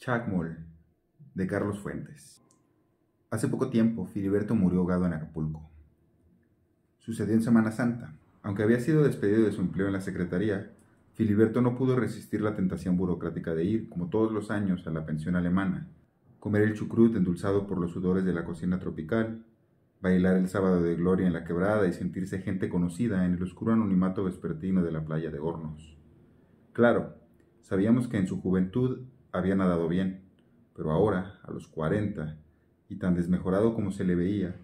Chacmol, de Carlos Fuentes. Hace poco tiempo, Filiberto murió ahogado en Acapulco. Sucedió en Semana Santa. Aunque había sido despedido de su empleo en la secretaría, Filiberto no pudo resistir la tentación burocrática de ir, como todos los años, a la pensión alemana, comer el chucrut endulzado por los sudores de la cocina tropical, bailar el sábado de gloria en la quebrada y sentirse gente conocida en el oscuro anonimato vespertino de la playa de Hornos. Claro, sabíamos que en su juventud había nadado bien, pero ahora, a los 40, y tan desmejorado como se le veía,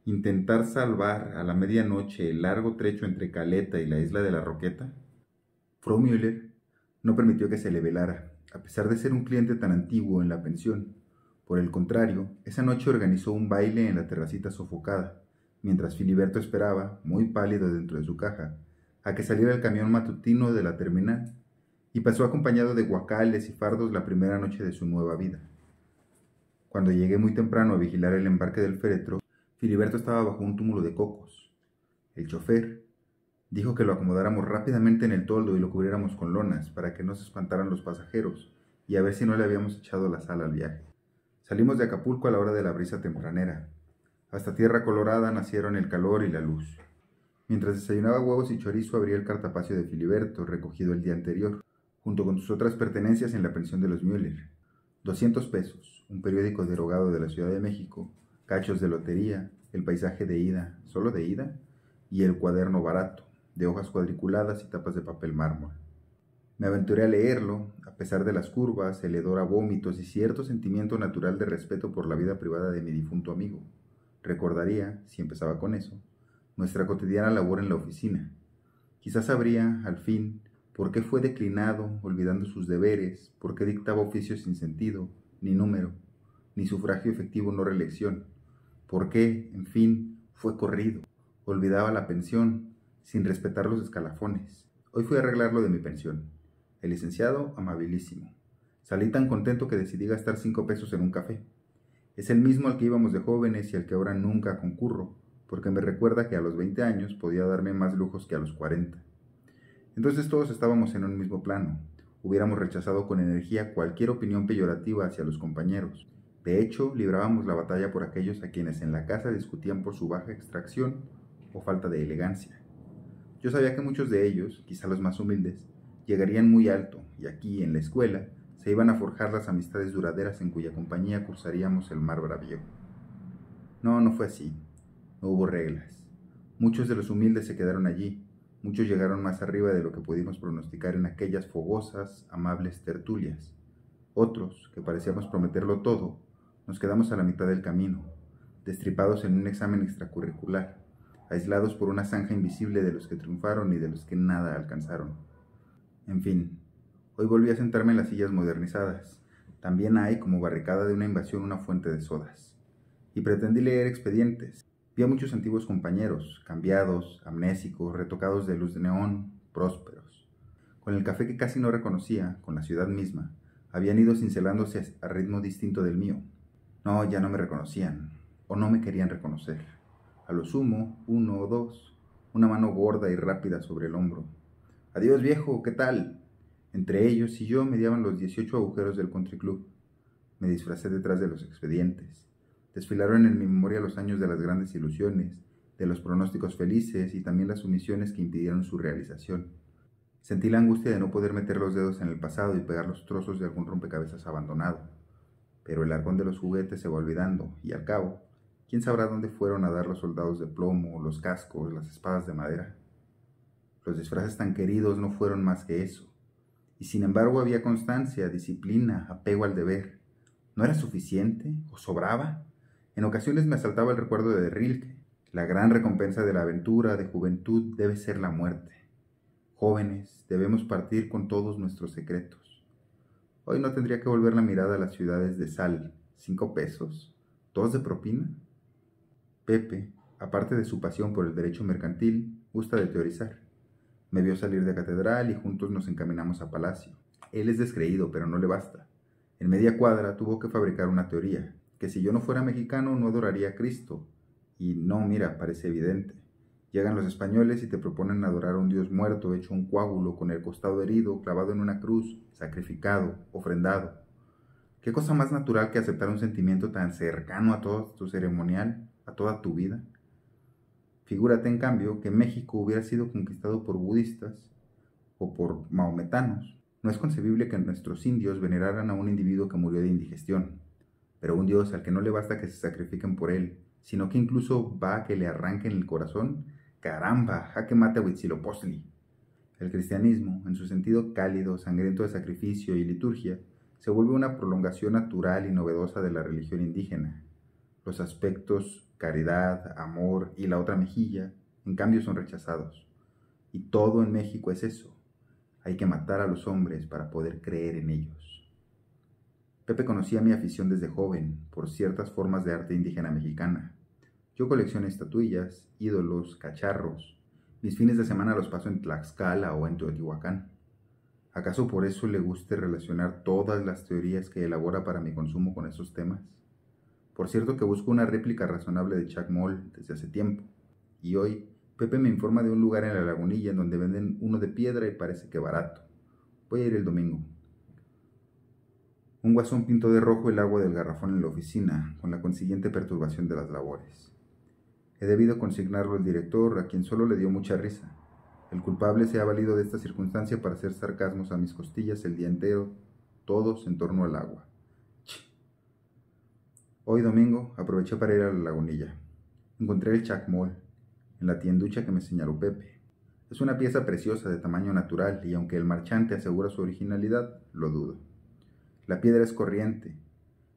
intentar salvar a la medianoche el largo trecho entre Caleta y la isla de la Roqueta. Frau Müller no permitió que se le velara, a pesar de ser un cliente tan antiguo en la pensión. Por el contrario, esa noche organizó un baile en la terracita sofocada, mientras Filiberto esperaba, muy pálido dentro de su caja, a que saliera el camión matutino de la terminal, y pasó acompañado de guacales y fardos la primera noche de su nueva vida. Cuando llegué muy temprano a vigilar el embarque del féretro, Filiberto estaba bajo un túmulo de cocos. El chofer dijo que lo acomodáramos rápidamente en el toldo y lo cubriéramos con lonas para que no se espantaran los pasajeros y a ver si no le habíamos echado la sal al viaje. Salimos de Acapulco a la hora de la brisa tempranera. Hasta Tierra Colorada nacieron el calor y la luz. Mientras desayunaba huevos y chorizo, abría el cartapacio de Filiberto, recogido el día anterior, junto con sus otras pertenencias en la pensión de los Müller. 200 pesos, un periódico derogado de la Ciudad de México, cachos de lotería, el paisaje de ida, solo de ida, y el cuaderno barato, de hojas cuadriculadas y tapas de papel mármol. Me aventuré a leerlo, a pesar de las curvas, el hedor a vómitos y cierto sentimiento natural de respeto por la vida privada de mi difunto amigo. Recordaría, si empezaba con eso, nuestra cotidiana labor en la oficina. Quizás sabría, al fin, por qué fue declinado, olvidando sus deberes, por qué dictaba oficios sin sentido, ni número, ni sufragio efectivo no reelección, por qué, en fin, fue corrido, olvidaba la pensión, sin respetar los escalafones. Hoy fui a arreglar lo de mi pensión. El licenciado, amabilísimo. Salí tan contento que decidí gastar 5 pesos en un café. Es el mismo al que íbamos de jóvenes y al que ahora nunca concurro, porque me recuerda que a los 20 años podía darme más lujos que a los 40. Entonces todos estábamos en un mismo plano. Hubiéramos rechazado con energía cualquier opinión peyorativa hacia los compañeros. De hecho, librábamos la batalla por aquellos a quienes en la casa discutían por su baja extracción o falta de elegancia. Yo sabía que muchos de ellos, quizá los más humildes, llegarían muy alto, y aquí, en la escuela, se iban a forjar las amistades duraderas en cuya compañía cruzaríamos el mar bravío. No fue así. No hubo reglas. Muchos de los humildes se quedaron allí. Muchos llegaron más arriba de lo que pudimos pronosticar en aquellas fogosas, amables tertulias. Otros, que parecíamos prometerlo todo, nos quedamos a la mitad del camino, destripados en un examen extracurricular, aislados por una zanja invisible de los que triunfaron y de los que nada alcanzaron. En fin, hoy volví a sentarme en las sillas modernizadas. También hay, como barricada de una invasión, una fuente de sodas. Y pretendí leer expedientes. Vi a muchos antiguos compañeros, cambiados, amnésicos, retocados de luz de neón, prósperos. Con el café que casi no reconocía, con la ciudad misma, habían ido cincelándose a ritmo distinto del mío. No, ya no me reconocían, o no me querían reconocer. A lo sumo, 1 o 2, una mano gorda y rápida sobre el hombro. «Adiós, viejo, ¿qué tal?» Entre ellos y yo mediaban los 18 agujeros del country club. Me disfracé detrás de los expedientes. Desfilaron en mi memoria los años de las grandes ilusiones, de los pronósticos felices y también las omisiones que impidieron su realización. Sentí la angustia de no poder meter los dedos en el pasado y pegar los trozos de algún rompecabezas abandonado. Pero el argón de los juguetes se va olvidando, y al cabo, ¿quién sabrá dónde fueron a dar los soldados de plomo, los cascos, las espadas de madera? Los disfraces tan queridos no fueron más que eso. Y sin embargo había constancia, disciplina, apego al deber. ¿No era suficiente? ¿O sobraba? En ocasiones me asaltaba el recuerdo de Rilke. La gran recompensa de la aventura de juventud debe ser la muerte. Jóvenes, debemos partir con todos nuestros secretos. Hoy no tendría que volver la mirada a las ciudades de sal. 5 pesos. ¿2 de propina? Pepe, aparte de su pasión por el derecho mercantil, gusta de teorizar. Me vio salir de catedral y juntos nos encaminamos a Palacio. Él es descreído, pero no le basta. En media cuadra tuvo que fabricar una teoría, que si yo no fuera mexicano no adoraría a Cristo. Y no, mira, parece evidente. Llegan los españoles y te proponen adorar a un Dios muerto, hecho un coágulo, con el costado herido, clavado en una cruz, sacrificado, ofrendado. ¿Qué cosa más natural que aceptar un sentimiento tan cercano a todo tu ceremonial, a toda tu vida? Figúrate, en cambio, que México hubiera sido conquistado por budistas o por mahometanos. No es concebible que nuestros indios veneraran a un individuo que murió de indigestión, pero un dios al que no le basta que se sacrifiquen por él, sino que incluso va a que le arranquen el corazón. ¡Caramba! ¡Jaque mate a Huitzilopochtli! El cristianismo, en su sentido cálido, sangriento de sacrificio y liturgia, se vuelve una prolongación natural y novedosa de la religión indígena. Los aspectos caridad, amor y la otra mejilla, en cambio, son rechazados. Y todo en México es eso. Hay que matar a los hombres para poder creer en ellos. Pepe conocía mi afición desde joven por ciertas formas de arte indígena mexicana. Yo colecciono estatuillas, ídolos, cacharros. Mis fines de semana los paso en Tlaxcala o en Teotihuacán. ¿Acaso por eso le guste relacionar todas las teorías que elabora para mi consumo con esos temas? Por cierto que busco una réplica razonable de Chacmol desde hace tiempo. Y hoy, Pepe me informa de un lugar en la Lagunilla en donde venden uno de piedra y parece que barato. Voy a ir el domingo. Un guasón pintó de rojo el agua del garrafón en la oficina, con la consiguiente perturbación de las labores. He debido consignarlo al director, a quien solo le dio mucha risa. El culpable se ha valido de esta circunstancia para hacer sarcasmos a mis costillas el día entero, todos en torno al agua. Hoy domingo aproveché para ir a la Lagunilla. Encontré el chacmol en la tienducha que me señaló Pepe. Es una pieza preciosa de tamaño natural y aunque el marchante asegura su originalidad, lo dudo. La piedra es corriente,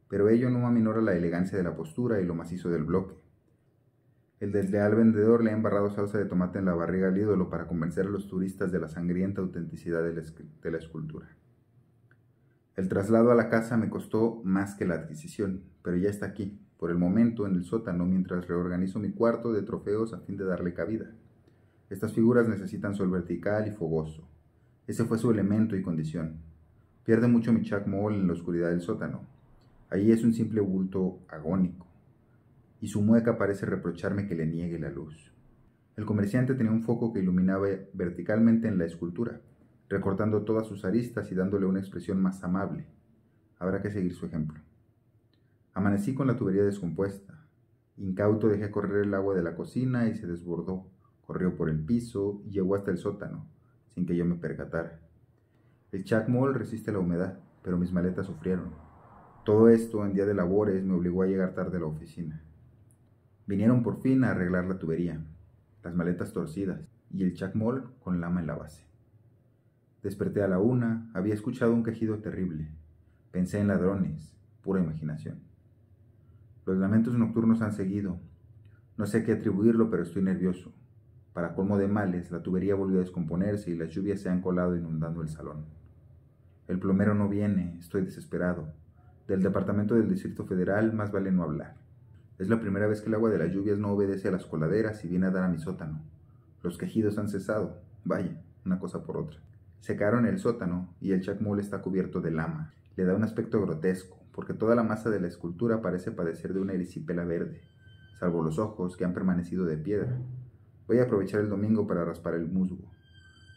pero ello no aminora la elegancia de la postura y lo macizo del bloque. El desleal vendedor le ha embarrado salsa de tomate en la barriga al ídolo para convencer a los turistas de la sangrienta autenticidad de la escultura. El traslado a la casa me costó más que la adquisición, pero ya está aquí, por el momento en el sótano, mientras reorganizo mi cuarto de trofeos a fin de darle cabida. Estas figuras necesitan sol vertical y fogoso. Ese fue su elemento y condición. Pierde mucho mi chacmol en la oscuridad del sótano. Allí es un simple bulto agónico, y su mueca parece reprocharme que le niegue la luz. El comerciante tenía un foco que iluminaba verticalmente en la escultura, recortando todas sus aristas y dándole una expresión más amable. Habrá que seguir su ejemplo. Amanecí con la tubería descompuesta. Incauto dejé correr el agua de la cocina y se desbordó. Corrió por el piso y llegó hasta el sótano, sin que yo me percatara. El chacmol resiste la humedad, pero mis maletas sufrieron. Todo esto, en día de labores, me obligó a llegar tarde a la oficina. Vinieron por fin a arreglar la tubería, las maletas torcidas y el chacmol con lama en la base. Desperté a la 1, había escuchado un quejido terrible. Pensé en ladrones, pura imaginación. Los lamentos nocturnos han seguido. No sé a qué atribuirlo, pero estoy nervioso. Para colmo de males, la tubería volvió a descomponerse y las lluvias se han colado inundando el salón. El plomero no viene, estoy desesperado. Del departamento del Distrito Federal más vale no hablar. Es la primera vez que el agua de las lluvias no obedece a las coladeras y viene a dar a mi sótano. Los quejidos han cesado. Vaya, una cosa por otra. Secaron el sótano y el chacmol está cubierto de lama. Le da un aspecto grotesco, porque toda la masa de la escultura parece padecer de una erisipela verde, salvo los ojos que han permanecido de piedra. Voy a aprovechar el domingo para raspar el musgo.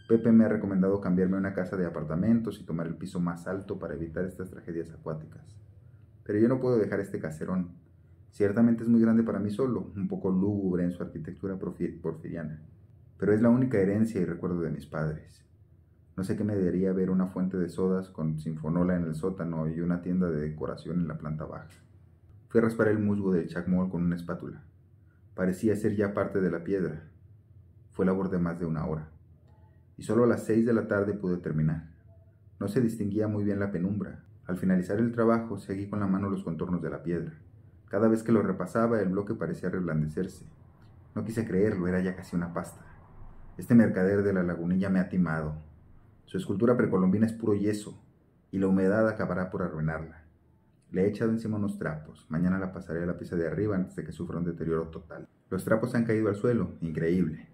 Pepe me ha recomendado cambiarme a una casa de apartamentos y tomar el piso más alto para evitar estas tragedias acuáticas. Pero yo no puedo dejar este caserón. Ciertamente es muy grande para mí solo, un poco lúgubre en su arquitectura porfiriana. Pero es la única herencia y recuerdo de mis padres. No sé qué me daría ver una fuente de sodas con sinfonola en el sótano y una tienda de decoración en la planta baja. Fui a raspar el musgo del chacmol con una espátula. Parecía ser ya parte de la piedra. Fue labor de más de 1 hora. Y solo a las 6 de la tarde pude terminar. No se distinguía muy bien la penumbra. Al finalizar el trabajo, seguí con la mano los contornos de la piedra. Cada vez que lo repasaba, el bloque parecía reblandecerse. No quise creerlo, era ya casi una pasta. Este mercader de la Lagunilla me ha timado. Su escultura precolombina es puro yeso, y la humedad acabará por arruinarla. Le he echado encima unos trapos. Mañana la pasaré a la pieza de arriba antes de que sufra un deterioro total. Los trapos han caído al suelo, increíble.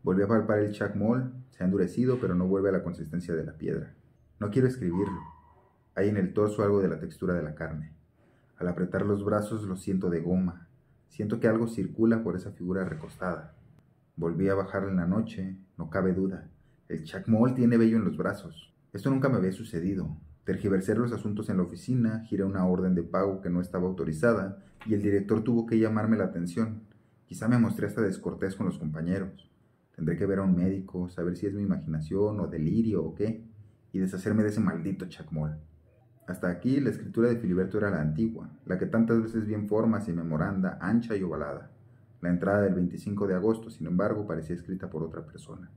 Volví a palpar el chacmol, se ha endurecido, pero no vuelve a la consistencia de la piedra. No quiero escribirlo. Hay en el torso algo de la textura de la carne. Al apretar los brazos lo siento de goma. Siento que algo circula por esa figura recostada. Volví a bajar en la noche, no cabe duda. El chacmol tiene vello en los brazos. Esto nunca me había sucedido. Tergiversé los asuntos en la oficina, giré una orden de pago que no estaba autorizada y el director tuvo que llamarme la atención. Quizá me mostré hasta descortés con los compañeros. Tendré que ver a un médico, saber si es mi imaginación o delirio o qué, y deshacerme de ese maldito chacmol. Hasta aquí la escritura de Filiberto era la antigua, la que tantas veces vi en formas y memoranda, ancha y ovalada. La entrada del 25 de agosto, sin embargo, parecía escrita por otra persona.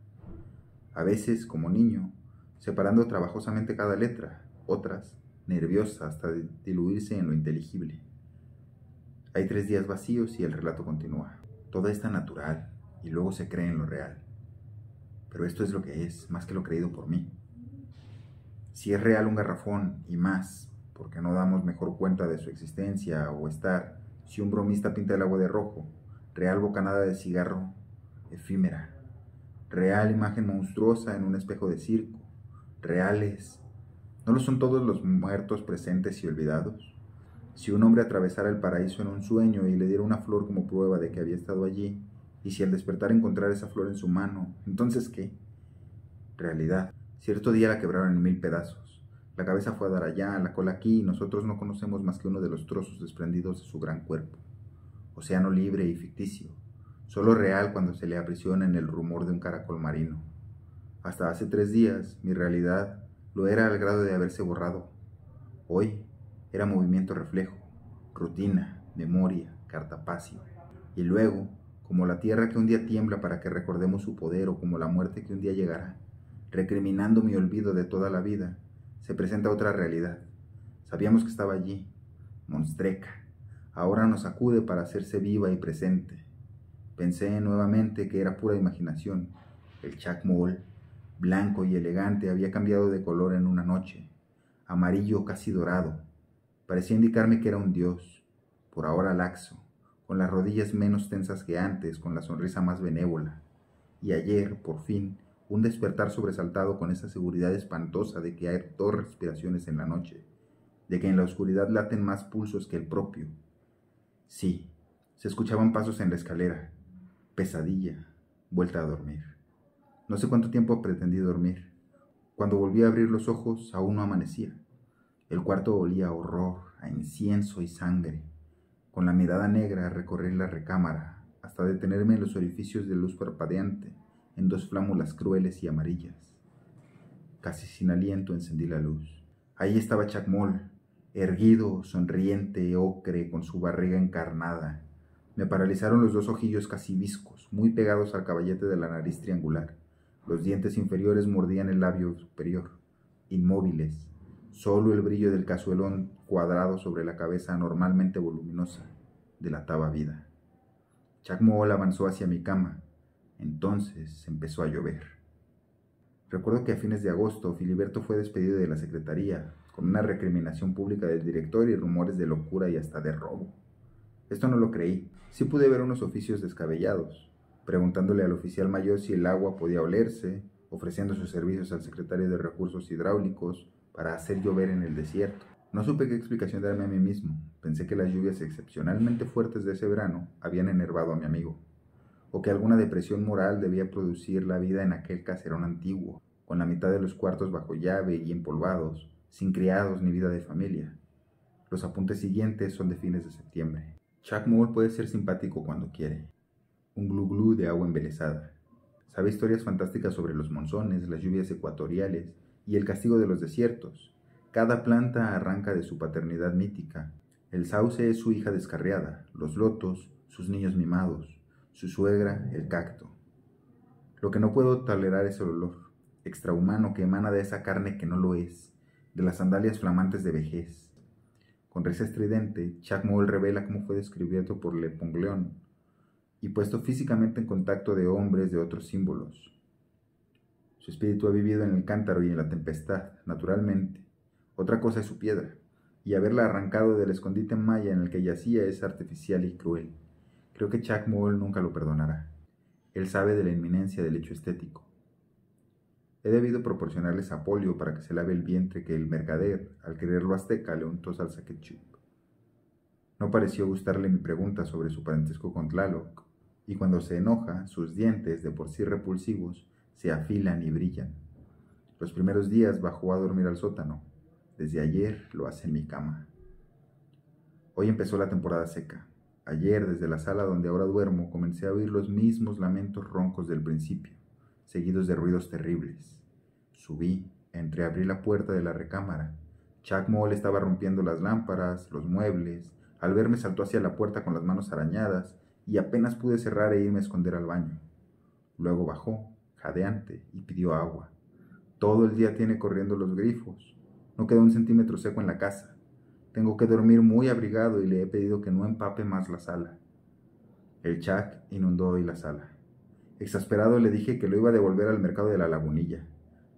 A veces, como niño, separando trabajosamente cada letra, otras, nerviosa hasta diluirse en lo inteligible. Hay 3 días vacíos y el relato continúa. Todo es tan natural y luego se cree en lo real. Pero esto es lo que es, más que lo creído por mí. Si es real un garrafón y más, porque no damos mejor cuenta de su existencia o estar, si un bromista pinta el agua de rojo, real bocanada de cigarro, efímera, real imagen monstruosa en un espejo de circo, reales, ¿no lo son todos los muertos presentes y olvidados? Si un hombre atravesara el paraíso en un sueño y le diera una flor como prueba de que había estado allí, y si al despertar encontrara esa flor en su mano, ¿entonces qué? Realidad. Cierto día la quebraron en 1000 pedazos. La cabeza fue a dar allá, la cola aquí, y nosotros no conocemos más que uno de los trozos desprendidos de su gran cuerpo. Océano libre y ficticio, solo real cuando se le aprisiona en el rumor de un caracol marino. Hasta hace 3 días, mi realidad lo era al grado de haberse borrado. Hoy era movimiento reflejo, rutina, memoria, cartapacio. Y luego, como la tierra que un día tiembla para que recordemos su poder o como la muerte que un día llegará, recriminando mi olvido de toda la vida, se presenta otra realidad. Sabíamos que estaba allí, monstreca. Ahora nos acude para hacerse viva y presente. Pensé nuevamente que era pura imaginación. El chacmol, blanco y elegante, había cambiado de color en una noche, amarillo casi dorado. Parecía indicarme que era un dios, por ahora laxo, con las rodillas menos tensas que antes, con la sonrisa más benévola. Y ayer, por fin, un despertar sobresaltado con esa seguridad espantosa de que hay 2 respiraciones en la noche, de que en la oscuridad laten más pulsos que el propio. Sí, se escuchaban pasos en la escalera. Pesadilla, vuelta a dormir. No sé cuánto tiempo pretendí dormir. Cuando volví a abrir los ojos, aún no amanecía. El cuarto olía a horror, a incienso y sangre. Con la mirada negra recorrí la recámara, hasta detenerme en los orificios de luz parpadeante, en 2 flámulas crueles y amarillas. Casi sin aliento encendí la luz. Ahí estaba Chacmol, erguido, sonriente, ocre, con su barriga encarnada. Me paralizaron los 2 ojillos casi viscos, muy pegados al caballete de la nariz triangular. Los dientes inferiores mordían el labio superior, inmóviles. Solo el brillo del cazuelón cuadrado sobre la cabeza anormalmente voluminosa delataba vida. Chacmol avanzó hacia mi cama. Entonces empezó a llover. Recuerdo que a fines de agosto Filiberto fue despedido de la secretaría, con una recriminación pública del director y rumores de locura y hasta de robo. Esto no lo creí. Sí pude ver unos oficios descabellados, preguntándole al oficial mayor si el agua podía olerse, ofreciendo sus servicios al secretario de Recursos Hidráulicos para hacer llover en el desierto. No supe qué explicación darme a mí mismo. Pensé que las lluvias excepcionalmente fuertes de ese verano habían enervado a mi amigo, o que alguna depresión moral debía producir la vida en aquel caserón antiguo, con la mitad de los cuartos bajo llave y empolvados, sin criados ni vida de familia. Los apuntes siguientes son de fines de septiembre. Chacmol puede ser simpático cuando quiere. Un glu-glu de agua embelesada. Sabe historias fantásticas sobre los monzones, las lluvias ecuatoriales y el castigo de los desiertos. Cada planta arranca de su paternidad mítica. El sauce es su hija descarriada, los lotos, sus niños mimados, su suegra, el cacto. Lo que no puedo tolerar es el olor extrahumano que emana de esa carne que no lo es, de las sandalias flamantes de vejez. Con risa estridente, Chacmol revela cómo fue descubierto por Le Pongleon y puesto físicamente en contacto de hombres de otros símbolos. Su espíritu ha vivido en el cántaro y en la tempestad, naturalmente. Otra cosa es su piedra, y haberla arrancado del escondite maya en el que yacía es artificial y cruel. Creo que Chacmol nunca lo perdonará. Él sabe de la inminencia del hecho estético. He debido proporcionarle sapolio para que se lave el vientre que el mercader, al quererlo azteca, le untó salsa ketchup. No pareció gustarle mi pregunta sobre su parentesco con Tlaloc, y cuando se enoja, sus dientes, de por sí repulsivos, se afilan y brillan. Los primeros días bajó a dormir al sótano. Desde ayer lo hace en mi cama. Hoy empezó la temporada seca. Ayer, desde la sala donde ahora duermo, comencé a oír los mismos lamentos roncos del principio, seguidos de ruidos terribles. Subí, entreabrí la puerta de la recámara. Chuck Moll estaba rompiendo las lámparas, los muebles. Al verme saltó hacia la puerta con las manos arañadas y apenas pude cerrar e irme a esconder al baño. Luego bajó, jadeante, y pidió agua. Todo el día tiene corriendo los grifos. No queda un centímetro seco en la casa. Tengo que dormir muy abrigado y le he pedido que no empape más la sala. El Chuck inundó hoy la sala. Exasperado le dije que lo iba a devolver al mercado de la Lagunilla.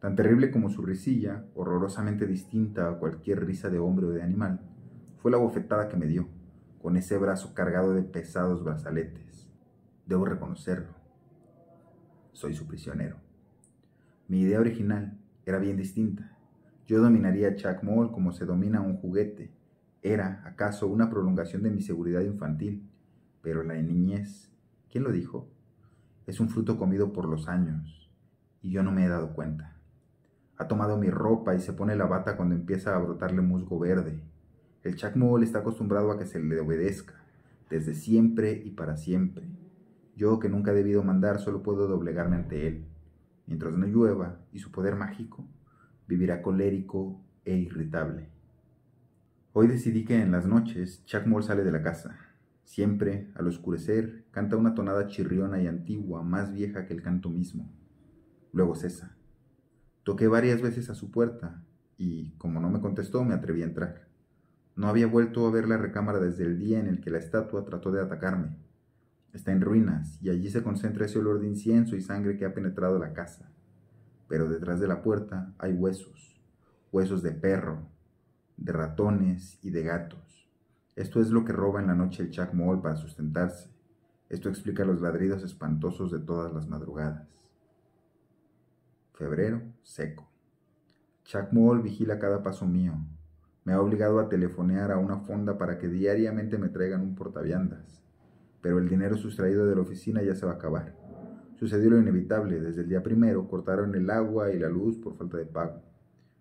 Tan terrible como su risilla, horrorosamente distinta a cualquier risa de hombre o de animal, fue la bofetada que me dio, con ese brazo cargado de pesados brazaletes. Debo reconocerlo. Soy su prisionero. Mi idea original era bien distinta. Yo dominaría a Chuck Moll como se domina un juguete. Era, acaso, una prolongación de mi seguridad infantil. Pero la niñez, ¿quién lo dijo? Es un fruto comido por los años, y yo no me he dado cuenta. Ha tomado mi ropa y se pone la bata cuando empieza a brotarle musgo verde. El Chuck Moll está acostumbrado a que se le obedezca, desde siempre y para siempre. Yo, que nunca he debido mandar, solo puedo doblegarme ante él. Mientras no llueva, y su poder mágico, vivirá colérico e irritable. Hoy decidí que en las noches Chuck Moll sale de la casa. Siempre, al oscurecer, canta una tonada chirriona y antigua, más vieja que el canto mismo. Luego cesa. Toqué varias veces a su puerta y, como no me contestó, me atreví a entrar. No había vuelto a ver la recámara desde el día en el que la estatua trató de atacarme. Está en ruinas y allí se concentra ese olor de incienso y sangre que ha penetrado la casa. Pero detrás de la puerta hay huesos, huesos de perro, de ratones y de gatos. Esto es lo que roba en la noche el Chuck Moll para sustentarse. Esto explica los ladridos espantosos de todas las madrugadas. Febrero, seco. Chuck Moll vigila cada paso mío. Me ha obligado a telefonear a una fonda para que diariamente me traigan un portaviandas. Pero el dinero sustraído de la oficina ya se va a acabar. Sucedió lo inevitable. Desde el día primero cortaron el agua y la luz por falta de pago.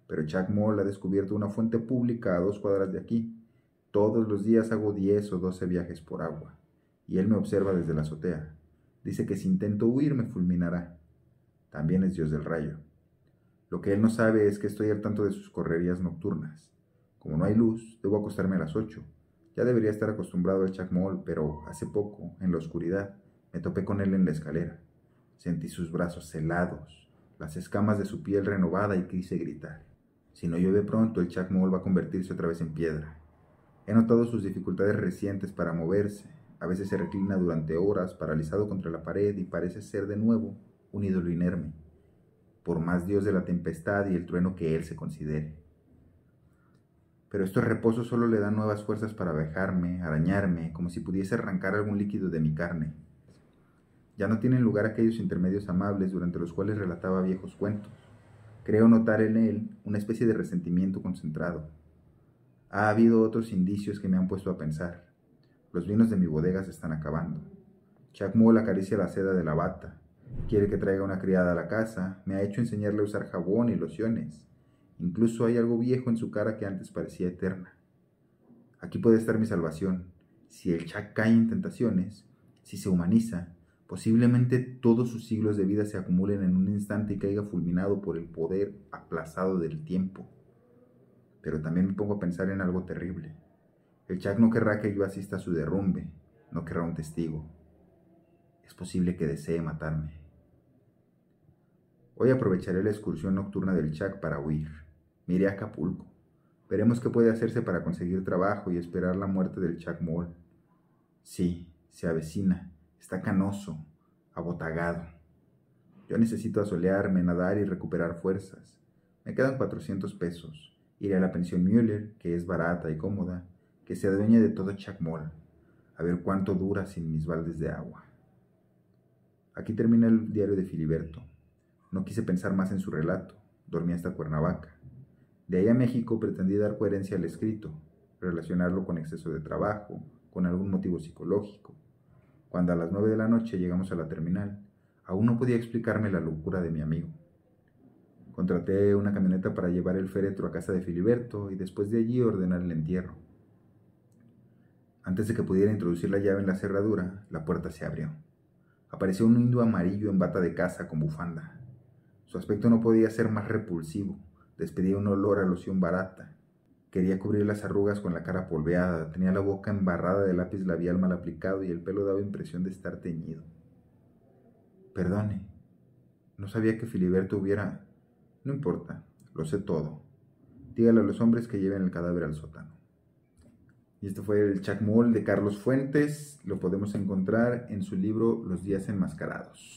Pero Chuck Moll ha descubierto una fuente pública a 2 cuadras de aquí. Todos los días hago 10 o 12 viajes por agua. Y él me observa desde la azotea. Dice que si intento huir me fulminará. También es Dios del rayo. Lo que él no sabe es que estoy al tanto de sus correrías nocturnas. Como no hay luz, debo acostarme a las 8. Ya debería estar acostumbrado al Chuck Moll, pero hace poco, en la oscuridad, me topé con él en la escalera. Sentí sus brazos helados, las escamas de su piel renovada y quise gritar. Si no llueve pronto, el Chuck Moll va a convertirse otra vez en piedra. He notado sus dificultades recientes para moverse. A veces se reclina durante horas, paralizado contra la pared, y parece ser de nuevo un ídolo inerme, por más dios de la tempestad y el trueno que él se considere. Pero estos reposos solo le dan nuevas fuerzas para vejarme, arañarme, como si pudiese arrancar algún líquido de mi carne. Ya no tienen lugar aquellos intermedios amables durante los cuales relataba viejos cuentos. Creo notar en él una especie de resentimiento concentrado. Ha habido otros indicios que me han puesto a pensar. Los vinos de mi bodega se están acabando. Chuck Moll acaricia la seda de la bata. Quiere que traiga una criada a la casa. Me ha hecho enseñarle a usar jabón y lociones. Incluso hay algo viejo en su cara que antes parecía eterna. Aquí puede estar mi salvación. Si el Chuck cae en tentaciones, si se humaniza, posiblemente todos sus siglos de vida se acumulen en un instante y caiga fulminado por el poder aplazado del tiempo. Pero también me pongo a pensar en algo terrible. El Chuck no querrá que yo asista a su derrumbe, no querrá un testigo. Es posible que desee matarme. Hoy aprovecharé la excursión nocturna del Chuck para huir. Me iré a Acapulco. Veremos qué puede hacerse para conseguir trabajo y esperar la muerte del Chuck Moll. Sí, se avecina. Está canoso, abotagado. Yo necesito asolearme, nadar y recuperar fuerzas. Me quedan 400 pesos. Iré a la pensión Müller, que es barata y cómoda, que se adueña de todo Chuck Moll. A ver cuánto dura sin mis baldes de agua. Aquí termina el diario de Filiberto. No quise pensar más en su relato. Dormí hasta Cuernavaca. De ahí a México pretendí dar coherencia al escrito, relacionarlo con exceso de trabajo, con algún motivo psicológico. Cuando a las 9 de la noche llegamos a la terminal, aún no podía explicarme la locura de mi amigo. Contraté una camioneta para llevar el féretro a casa de Filiberto y después de allí ordenar el entierro. Antes de que pudiera introducir la llave en la cerradura, la puerta se abrió. Apareció un indio amarillo en bata de caza con bufanda. Su aspecto no podía ser más repulsivo. Despedía un olor a loción barata. Quería cubrir las arrugas con la cara polveada. Tenía la boca embarrada de lápiz labial mal aplicado y el pelo daba impresión de estar teñido. Perdone, no sabía que Filiberto hubiera... No importa, lo sé todo. Dígale a los hombres que lleven el cadáver al sótano. Y este fue el Chacmol de Carlos Fuentes. Lo podemos encontrar en su libro Los días enmascarados.